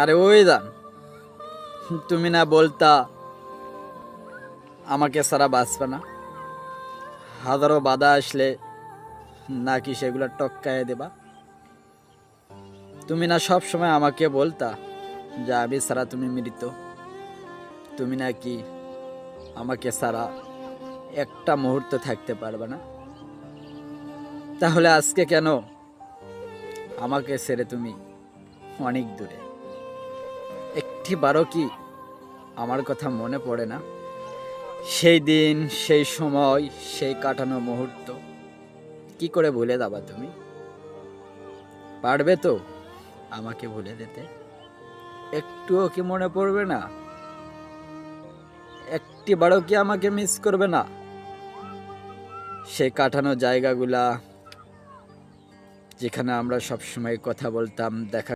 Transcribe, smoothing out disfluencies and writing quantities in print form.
আরে ওই দান, তুমি না বলতা আমাকে সারা বাঁচবে না, হাজারো বাধা আসলে নাকি সেগুলো টক্কায় দেবা। তুমি না সব সময় আমাকে বলতা যে আমি সারা তুমি মৃত, তুমি নাকি আমাকে সারা একটা মুহূর্ত থাকতে পারবে না। তাহলে আজকে কেন আমাকে ছেড়ে তুমি অনেক দূরে? একটি বারও কি আমার কথা মনে পড়ে না? সেই দিন, সেই সময়, সেই কাটানো মুহূর্ত কি করে ভুলে যাবা তুমি? পারবে তো আমাকে ভুলে যেতে? একটুও কি মনে পড়বে না? একটি বারও কি আমাকে মিস করবে না? সেই কাটানো জায়গাগুলা, যেখানে আমরা সব সময় কথা বলতাম, দেখা